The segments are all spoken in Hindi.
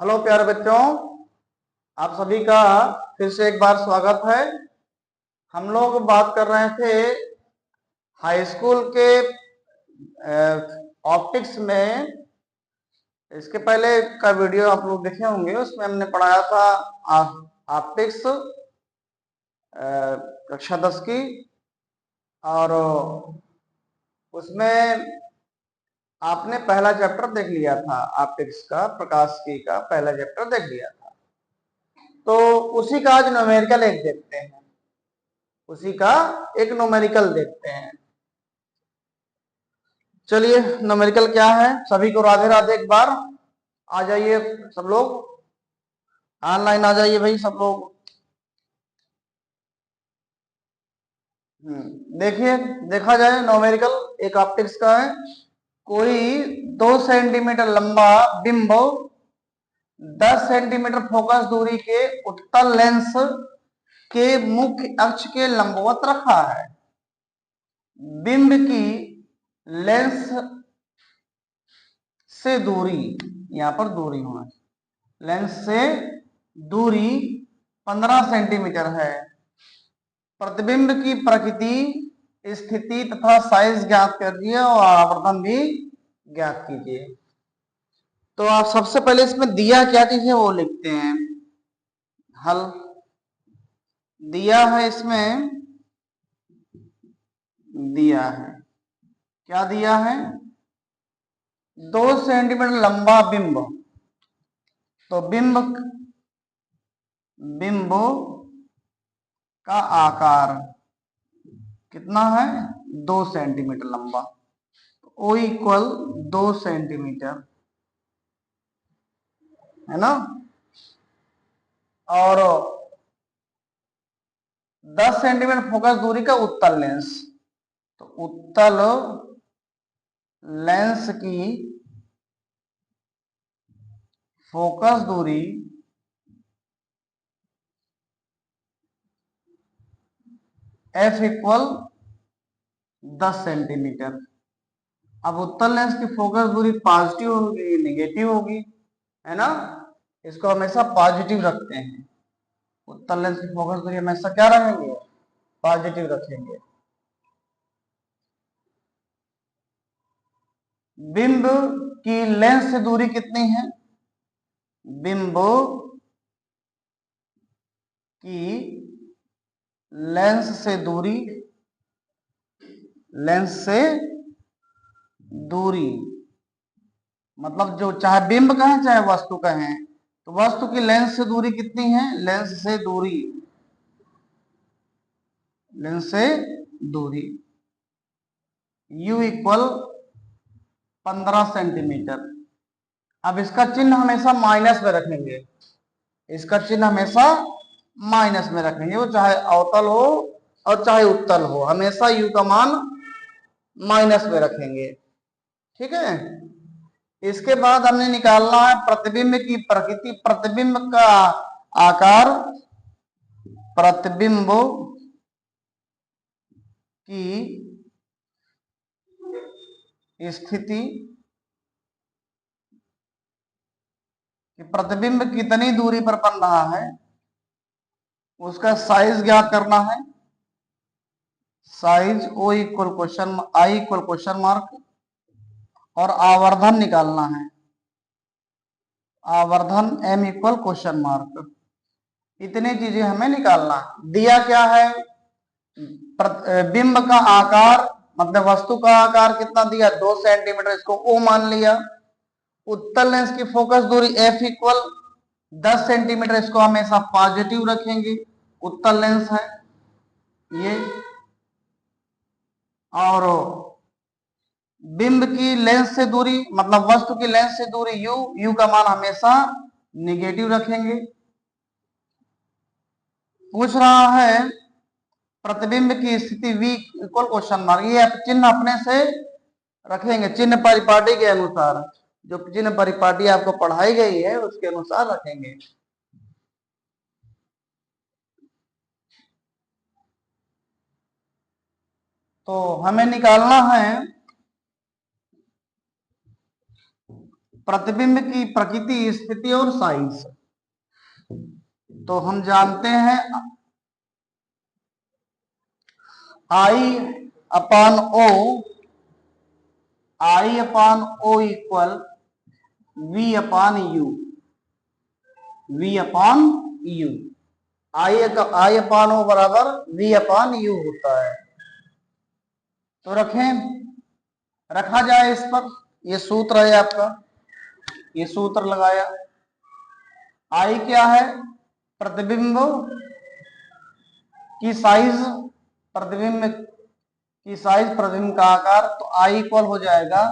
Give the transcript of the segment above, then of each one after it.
हेलो प्यारे बच्चों, आप सभी का फिर से एक बार स्वागत है। हम लोग बात कर रहे थे हाई स्कूल के ऑप्टिक्स में। इसके पहले का वीडियो आप लोग देखे होंगे, उसमें हमने पढ़ाया था ऑप्टिक्स कक्षा 10 की। और उसमें आपने पहला चैप्टर देख लिया था, ऑप्टिक्स का प्रकाशिकी का पहला चैप्टर देख लिया था। तो उसी का आज न्यूमेरिकल एक देखते हैं, उसी का एक न्यूमेरिकल देखते हैं। चलिए, न्यूमेरिकल क्या है, सभी को राधे राधे। एक बार आ जाइए सब लोग, ऑनलाइन आ जाइए भाई सब लोग। देखिए, देखा जाए न्यूमेरिकल एक ऑप्टिक्स का है। कोई 2 सेंटीमीटर लंबा बिंब 10 सेंटीमीटर फोकस दूरी के उत्तल लेंस के मुख्य अक्ष के लंबवत रखा है। बिंब की लेंस से दूरी, यहां पर दूरी होना चाहिए, लेंस से दूरी 15 सेंटीमीटर है। प्रतिबिंब की प्रकृति, स्थिति तथा साइज ज्ञात कीजिए और आवर्धन भी ज्ञात कीजिए। तो आप सबसे पहले इसमें दिया क्या चीज है वो लिखते हैं। हल दिया है, इसमें दिया है, क्या दिया है, 2 सेंटीमीटर लंबा बिंब। तो बिंब बिंब का आकार कितना है, 2 सेंटीमीटर लंबा। ओ इक्वल 2 सेंटीमीटर है ना। और 10 सेंटीमीटर फोकस दूरी का उत्तल लेंस। तो उत्तल लेंस की फोकस दूरी एफ इक्वल 10 सेंटीमीटर। अब उत्तल लेंस की फोकस दूरी पॉजिटिव होगी, नेगेटिव होगी, है ना। इसको हमेशा पॉजिटिव रखते हैं। उत्तल लेंस की फोकस दूरी हमेशा क्या रखेंगे, पॉजिटिव रखेंगे। बिंब की लेंस से दूरी कितनी है, बिंब की लेंस से दूरी, लेंस से दूरी मतलब जो चाहे बिंब कहें चाहे वस्तु कहें, तो वस्तु की लेंस से दूरी कितनी है, लेंस से दूरी, लेंस से दूरी u इक्वल 15 सेंटीमीटर। अब इसका चिन्ह हमेशा माइनस में रखेंगे, इसका चिन्ह हमेशा माइनस में रखेंगे, वो चाहे अवतल हो और चाहे उत्तल हो, हमेशा u का मान माइनस में रखेंगे। ठीक है। इसके बाद हमने निकालना है प्रतिबिंब की प्रकृति, प्रतिबिंब का आकार, प्रतिबिंब की स्थिति, कि प्रतिबिंब कितनी दूरी पर बन रहा है, उसका साइज ज्ञात करना है। Size O equal question, I equal question mark, और आवर्धन निकालना है, आवर्धन m इक्वल क्वेश्चन मार्क। इतनी चीजें हमें निकालना है। दिया क्या है, बिंब का आकार मतलब वस्तु का आकार कितना दिया, 2 सेंटीमीटर, इसको ओ मान लिया। उत्तल लेंस की फोकस दूरी f इक्वल 10 सेंटीमीटर, इसको हमेशा पॉजिटिव रखेंगे, उत्तल लेंस है ये। और बिंब की लेंस से दूरी मतलब वस्तु की लेंस से दूरी u, u का मान हमेशा निगेटिव रखेंगे। पूछ रहा है प्रतिबिंब की स्थिति v इक्वल क्वेश्चन मार्क, ये चिन्ह अपने से रखेंगे, चिन्ह परिपाटी के अनुसार, जो चिन्ह परिपाटी आपको पढ़ाई गई है उसके अनुसार रखेंगे। तो हमें निकालना है प्रतिबिंब की प्रकृति, स्थिति और साइज। तो हम जानते हैं I upon O equal V upon U. V upon U, I upon O बराबर वी अपान यू होता है। तो रखा जाए इस पर, ये सूत्र है आपका, ये सूत्र लगाया। आई क्या है? प्रतिबिंब की साइज, प्रतिबिंब की साइज, प्रतिबिंब का आकार। तो आई इक्वल हो जाएगा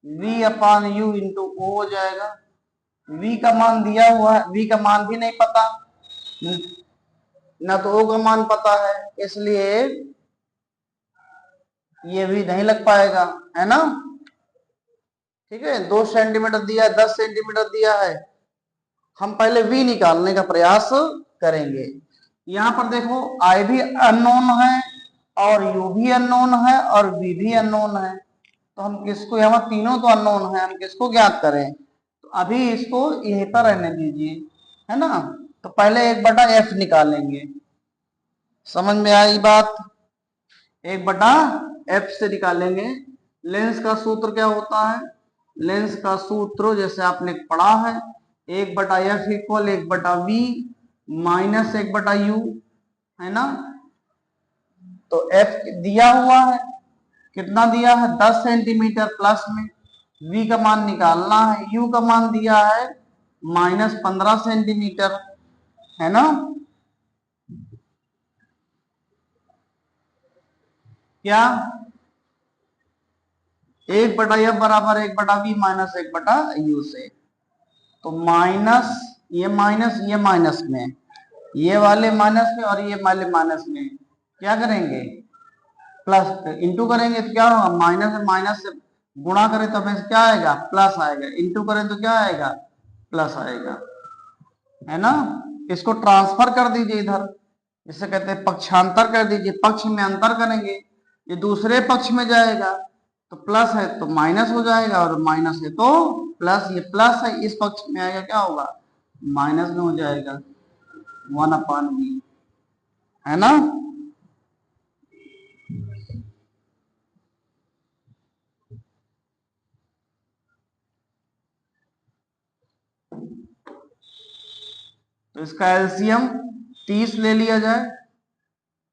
V upon U into O हो जाएगा। v का मान दिया हुआ है, v का मान भी नहीं पता, ना तो o का मान पता है, इसलिए ये भी नहीं लग पाएगा, है ना। ठीक है, 2 सेंटीमीटर दिया है, 10 सेंटीमीटर दिया है, हम पहले v निकालने का प्रयास करेंगे। यहां पर देखो i भी अननोन है और u भी अननोन है और v भी अननोन है। तो हम किसको, यहाँ तीनों तो अननोन है, हम किसको ज्ञात करें? तो अभी इसको यहीं पर रहने दीजिए, है ना। तो पहले 1/f निकालेंगे, समझ में आई बात? 1/f से निकालेंगे। लेंस का सूत्र क्या होता है? लेंस का सूत्र जैसे आपने पढ़ा है, 1/f equal 1/v minus 1/u, है ना। तो f दिया हुआ है, कितना दिया है? 10 सेंटीमीटर प्लस में। v का मान निकालना है, u का मान दिया है -15 सेंटीमीटर, है ना। क्या 1/f बराबर 1/v माइनस 1/u से। तो माइनस ये माइनस में, ये वाले माइनस में और ये वाले माइनस में क्या करेंगे? प्लस, इंटू करेंगे तो क्या होगा? माइनस से गुणा करें तो हमें क्या आएगा? प्लस आएगा। इंटू करें तो क्या आएगा? प्लस आएगा, है ना। इसको ट्रांसफर कर दीजिए इधर, जिसे कहते हैं पक्षांतर कर दीजिए, पक्ष में अंतर करेंगे, ये दूसरे पक्ष में जाएगा। तो प्लस है तो माइनस हो जाएगा और माइनस है तो प्लस। ये प्लस है, इस पक्ष में आएगा, क्या होगा? माइनस में हो जाएगा 1/v, है ना। तो इसका एलसीएम 30 ले लिया जाए।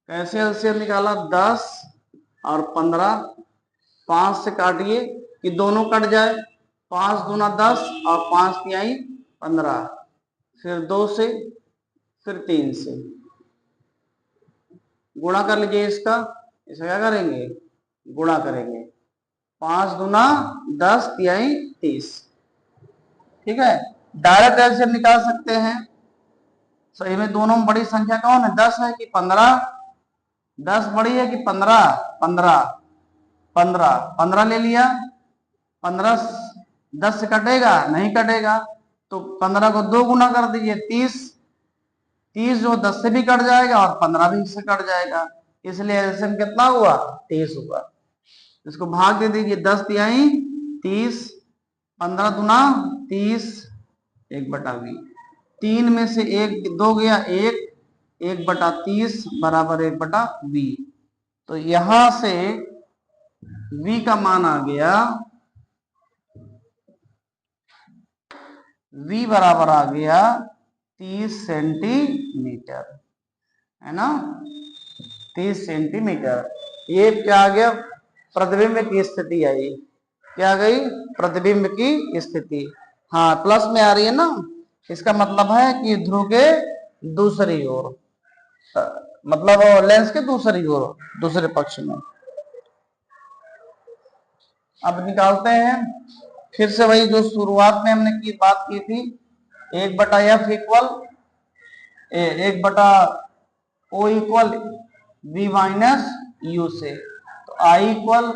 कैसे एलसीएम निकाला? 10 और 15, 5 से काटिए कि दोनों कट जाए, 5 दूना 10 और 5 तिहाई 15, फिर 2 से, फिर 3 से गुणा कर लीजिए इसका। इसे क्या करेंगे? गुणा करेंगे, 5 दूना 10 तिहाई 30। ठीक है, डायरेक्ट एलसीएम निकाल सकते हैं। सही में दोनों में बड़ी संख्या कौन है? 10 है कि 15? 10 बड़ी है कि 15? 15, 15, 15 ले लिया। 15 10 से कटेगा? नहीं कटेगा। तो 15 को 2 गुना कर दीजिए, 30। 30 जो 10 से भी कट जाएगा और 15 भी से कट जाएगा, इसलिए एलसीएम कितना हुआ? 30 हुआ। इसको भाग दे दीजिए, 10 तिहाई 30, 15 दूना 30, 1/v। 3 में से 1 2 गया, 1/30 बराबर 1/v। तो यहां से v का मान आ गया, v बराबर आ गया 30 सेंटीमीटर, है ना। 30 सेंटीमीटर। ये क्या आ गया? प्रतिबिंब की स्थिति आई। क्या गई? प्रतिबिंब की स्थिति। हाँ, प्लस में आ रही है ना, इसका मतलब है कि ध्रुव के दूसरी ओर, मतलब लेंस के दूसरी ओर, दूसरे पक्ष में। अब निकालते हैं फिर से वही जो शुरुआत में हमने की बात की थी, 1/f equal 1/o equal v minus u से। तो i equal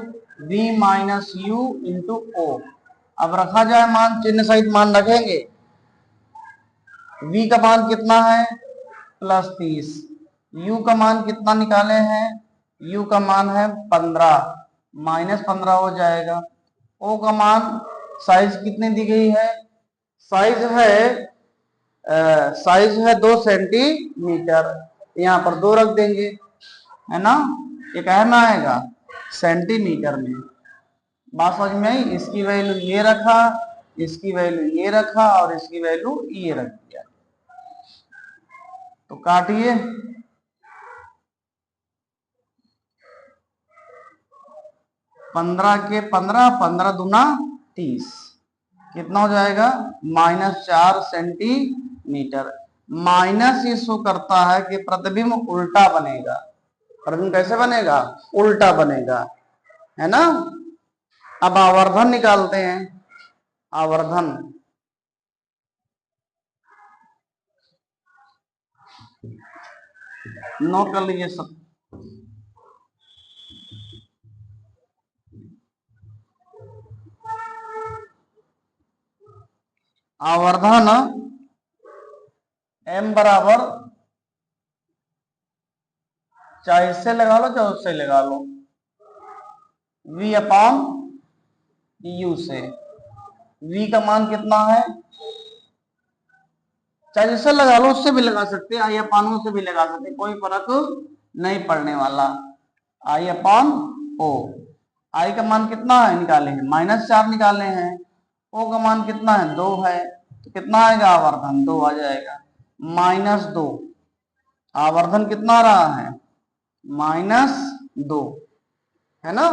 v minus u into O. अब रखा जाए मान, चिन्ह सहित मान रखेंगे। v का मान कितना है? +30। u का मान कितना निकाले हैं? u का मान है 15, -15 हो जाएगा। o का मान साइज कितनी दी गई है? साइज है 2 सेंटीमीटर। यहाँ पर 2 रख देंगे, है ना। ये क्या में आएगा? सेंटीमीटर में। बात समझ में आई? इसकी वैल्यू ये रखा, इसकी वैल्यू ये रखा और इसकी वैल्यू ये रख दिया। तो काटिए। 15 के 15, 15 दूना 30, कितना हो जाएगा? -4 सेंटीमीटर। माइनस ये शो करता है कि प्रतिबिंब उल्टा बनेगा। प्रतिबिंब कैसे बनेगा? उल्टा बनेगा, है ना। अब आवर्धन निकालते हैं। आवर्धन, नोट कर लीजिए सब। आवर्धन m बराबर, चाहे इससे लगा लो चाहे उससे लगा लो, v अपॉन u से। v का मान कितना है? चाहे जिससे लगा लो उससे भी लगा सकते हैं, आई अपॉन से भी लगा सकते हैं, कोई फर्क नहीं पड़ने वाला। आई अपॉन ओ। आई का मान कितना है निकाले हैं? -4 निकाले हैं। ओ का मान कितना है? 2 है। तो कितना आएगा आवर्धन? 2 आ जाएगा। -2। आवर्धन कितना रहा है? -2, है ना।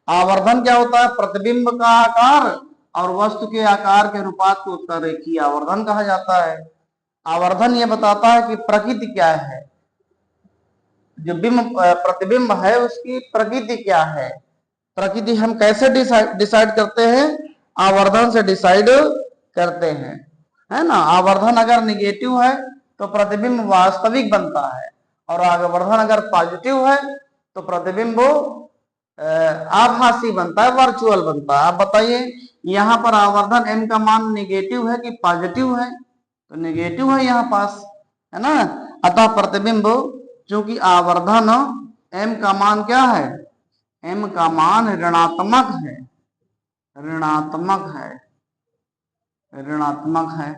आवर्धन क्या होता है? प्रतिबिंब का आकार और वस्तु के आकार के अनुपात को उत्तररेखीय आवर्धन कहा जाता है। आवर्धन ये बताता है कि प्रकृति क्या है, जो प्रतिबिंब है उसकी प्रकृति क्या है। प्रकृति हम कैसे डिसाइड करते हैं? आवर्धन से डिसाइड करते हैं, है ना। आवर्धन अगर निगेटिव है तो प्रतिबिंब वास्तविक बनता है, और आवर्धन अगर पॉजिटिव है तो प्रतिबिंब आभासी बनता है, वर्चुअल बनता है। आप बताइए, यहाँ पर आवर्धन m का मान निगेटिव है कि पॉजिटिव है? तो निगेटिव है यहाँ पास, है ना। अतः प्रतिबिंब, चूंकि आवर्धन m का मान क्या है? m का मान ऋणात्मक है, ऋणात्मक है, ऋणात्मक है।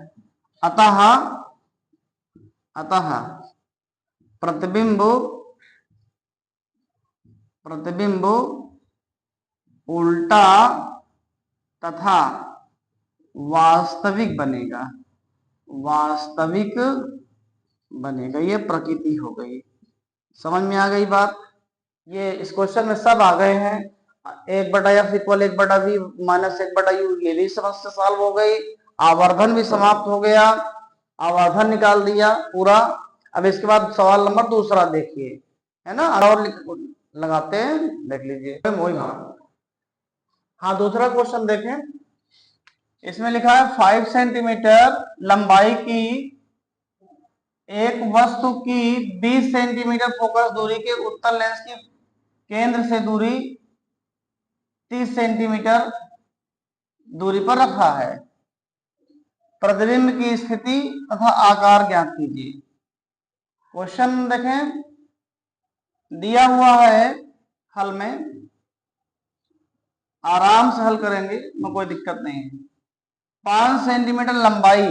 अतः प्रतिबिंब प्रतिबिंब उल्टा तथा वास्तविक बनेगा, वास्तविक बनेगा। ये प्रकृति हो गई। समझ में आ गई बात? ये इस क्वेश्चन में सब आ गए हैं। 1/f equal 1/v minus 1/u, ये भी समस्या सॉल्व हो गई। आवर्धन भी समाप्त हो गया, आवर्धन निकाल दिया पूरा। अब इसके बाद सवाल नंबर दूसरा देखिए, है ना। और लगाते हैं, देख लीजिए। वही हाँ, दूसरा क्वेश्चन देखें। इसमें लिखा है 5 सेंटीमीटर लंबाई की एक वस्तु की 20 सेंटीमीटर फोकस दूरी के उत्तल लेंस की केंद्र से दूरी 30 सेंटीमीटर दूरी पर रखा है। प्रतिबिंब की स्थिति तथा आकार ज्ञात कीजिए। क्वेश्चन देखें, दिया हुआ है हल में, आराम से हल करेंगे, में कोई दिक्कत नहीं है। 5 सेंटीमीटर लंबाई,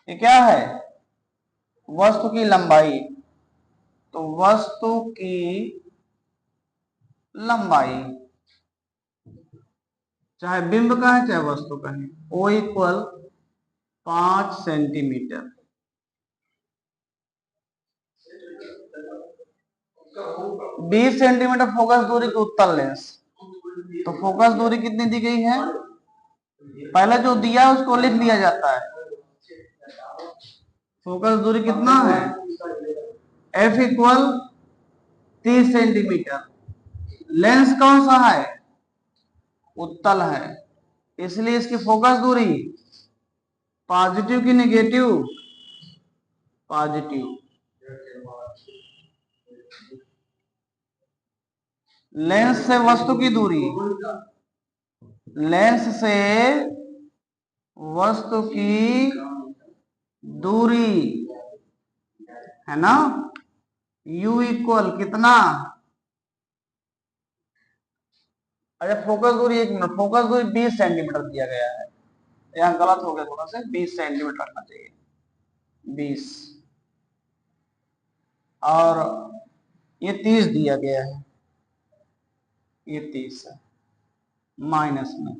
ये क्या है? वस्तु की लंबाई। तो वस्तु की लंबाई, चाहे बिंब का है चाहे वस्तु का है, O इक्वल 5 सेंटीमीटर। बीस सेंटीमीटर फोकस दूरी की उत्तल लेंस। तो फोकस दूरी कितनी दी गई है? पहले जो दिया है उसको लिख लिया जाता है। फोकस दूरी कितना है? F equal 30 centimetre. लेंस कौन सा है? उत्तल है, इसलिए इसकी फोकस दूरी पॉजिटिव की नेगेटिव? पॉजिटिव। लेंस से वस्तु की दूरी, लेंस से वस्तु की दूरी, है ना। U इक्वल कितना? अच्छा फोकस दूरी 1 मिनट, फोकस दूरी 20 सेंटीमीटर दिया गया है, यहाँ गलत हो गया थोड़ा सा, 20 सेंटीमीटर रखना चाहिए, 20, और ये 30 दिया गया है, ये 30 है, माइनस में,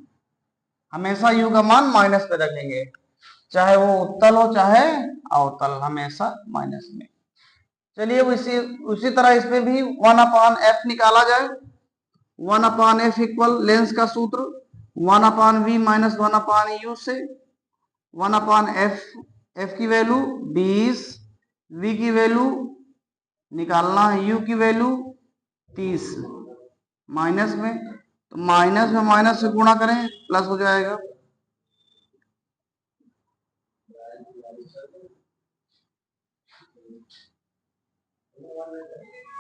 हमेशा यू का मान माइनस पे रखेंगे, चाहे वो उत्तल हो चाहे अवतल, हमेशा माइनस में। चलिए उसी तरह इसमें भी 1/f निकाला जाए। 1/f इक्वल लेंस का सूत्र 1/v माइनस 1/u से 1/f, f की वैल्यू 20, v की वैल्यू निकालना है, u की वैल्यू 30, माइनस में, तो माइनस में माइनस से गुणा करें प्लस हो जाएगा,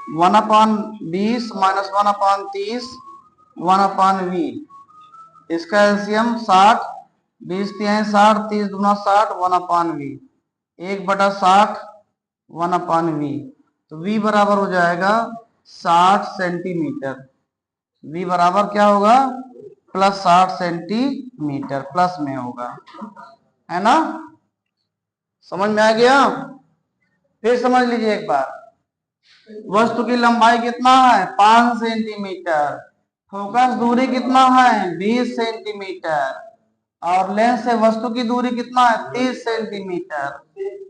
वन अपान 20 माइनस 1/30, 1/v, इसका एलसीएम 60, 20 तिहाई 60, 30 दूना 60, 1/v, 1/60, 1/v, तो v बराबर हो जाएगा 60 सेंटीमीटर, v बराबर क्या होगा प्लस 60 सेंटीमीटर, प्लस में होगा, है ना, समझ में आ गया। फिर समझ लीजिए एक बार, वस्तु की लंबाई कितना है 5 सेंटीमीटर, फोकस दूरी कितना है 20 सेंटीमीटर, और लेंस से वस्तु की दूरी कितना है 30 सेंटीमीटर।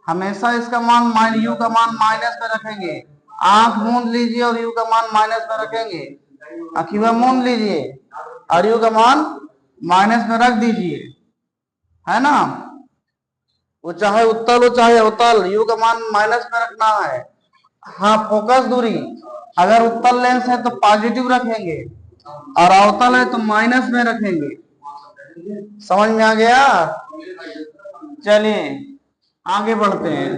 हमेशा इसका मान यू का मान माइनस में रखेंगे, आंख मूंद लीजिए और यू का मान माइनस में रखेंगे, अखिवा मूंद लीजिए और यू का मान माइनस में रख दीजिए, है ना, वो चाहे उत्तल हो चाहे अवतल, यू का मान माइनस में रखना है। हाँ फोकस दूरी अगर उत्तल लेंस है तो पॉजिटिव रखेंगे और अवतल है तो माइनस में रखेंगे, समझ में आ गया। चलिए आगे बढ़ते हैं।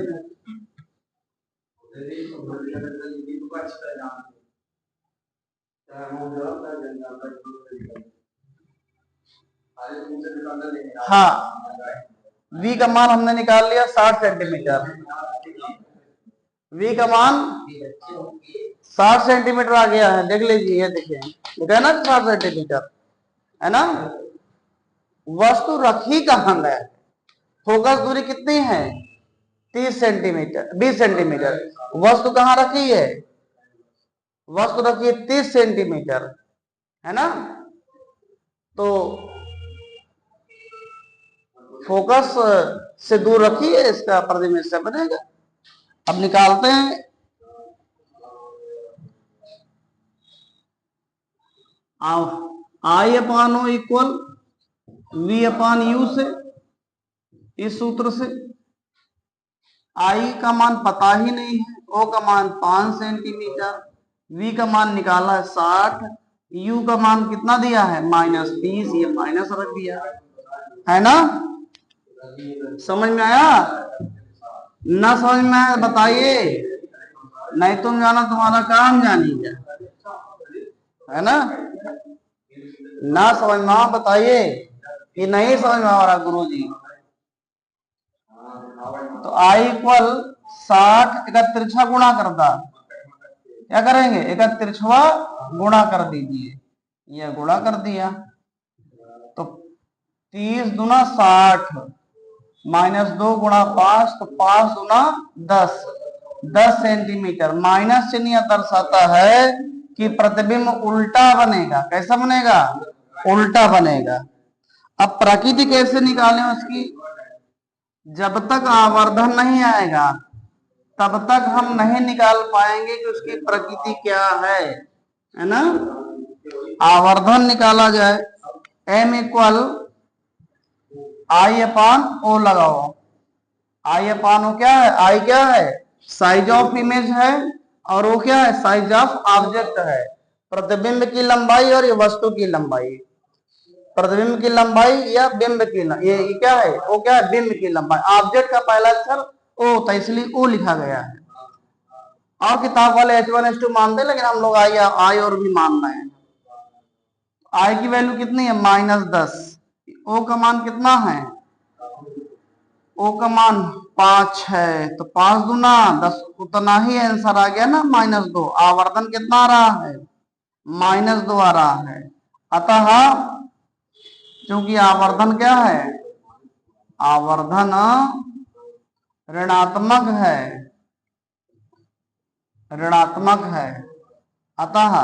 हाँ v का मान हमने निकाल लिया 60 सेंटीमीटर, v का मान 60 सेंटीमीटर आ गया है, देख लीजिए, ये देखिए ठीक है ना 60 सेंटीमीटर, है ना। वस्तु रखी कहां है, फोकस दूरी कितनी है 30 सेंटीमीटर, 20 सेंटीमीटर, वस्तु कहां रखी है, वस्तु रखी है 30 सेंटीमीटर, है ना, तो फोकस से दूर रखिए, इसका प्रतिबिंब से बनेगा। अब निकालते हैं, I upon O equal V upon U से, इस सूत्र से आई का मान पता ही नहीं है, ओ का मान 5 सेंटीमीटर, वी का मान निकाला है 60, यू का मान कितना दिया है -30, ये माइनस रख दिया, है ना, समझ में आया, ना समझ में आया बताइए, नहीं तुम जाना तुम्हारा काम जानिए, है ना, ना समझ में बताइए कि नहीं समझ में आ रहा गुरु जी। तो आई इक्वल 60 का तिरछा गुणा कर दा, क्या करेंगे एक तिरछवा गुणा कर दीजिए, यह गुणा कर दिया, तो 30 दूना 60 माइनस 2 गुणा 5, तो 5 दूना 10, 10 सेंटीमीटर, माइनस चिन्ह यह दर्शाता है कि प्रतिबिंब उल्टा बनेगा, कैसा बनेगा उल्टा बनेगा। अब प्रकृति कैसे निकालें उसकी, जब तक आवर्धन नहीं आएगा तब तक हम नहीं निकाल पाएंगे कि उसकी प्रकृति क्या है ना। आवर्धन निकाला जाए, m इक्वल आई अपान ओ लगाओ, आई अपान ओ क्या है, आई क्या है साइज ऑफ इमेज है और वो क्या है साइज ऑफ ऑब्जेक्ट है, प्रतिबिंब की लंबाई और ये वस्तु की लंबाई, प्रतिबिंब की लंबाई या बिंब की ये क्या है वो क्या है बिंब की लंबाई, ऑब्जेक्ट का पहला अक्षर ओ था इसलिए ओ लिखा गया है, और किताब वाले H1 H2 मानते हैं लेकिन हम लोग आई और भी मान रहे हैं। आई की वैल्यू कितनी है -10, ओ का मान कितना है, ओ का मान 5 है, तो 5 दूना 10, उतना ही आंसर आ गया ना -2, आवर्धन कितना आ रहा है -2 आ रहा है, अतः क्योंकि आवर्धन क्या है, आवर्धन ऋणात्मक है, ऋणात्मक है, अतः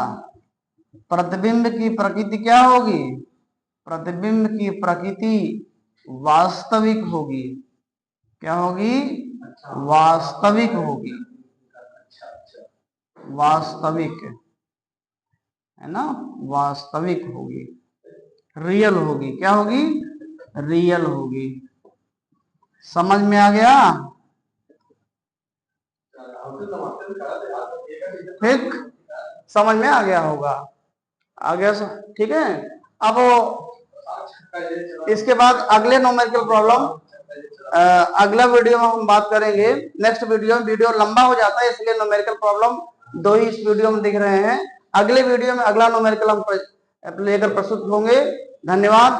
प्रतिबिंब की प्रकृति क्या होगी, प्रतिबिंब की प्रकृति वास्तविक होगी। क्या होगी, वास्तविक होगी, वास्तविक है ना, वास्तविक होगी, रियल होगी। क्या होगी, रियल होगी। समझ में आ गया, ठीक, समझ में आ गया होगा, आ गया, ठीक है। अब इसके बाद अगले न्यूमेरिकल प्रॉब्लम अगला वीडियो में हम बात करेंगे। नेक्स्ट वीडियो में, वीडियो लंबा हो जाता है इसलिए न्यूमेरिकल प्रॉब्लम दो ही इस वीडियो में दिख रहे हैं। अगले वीडियो में अगला न्यूमेरिकल हम लेकर प्रस्तुत होंगे। धन्यवाद।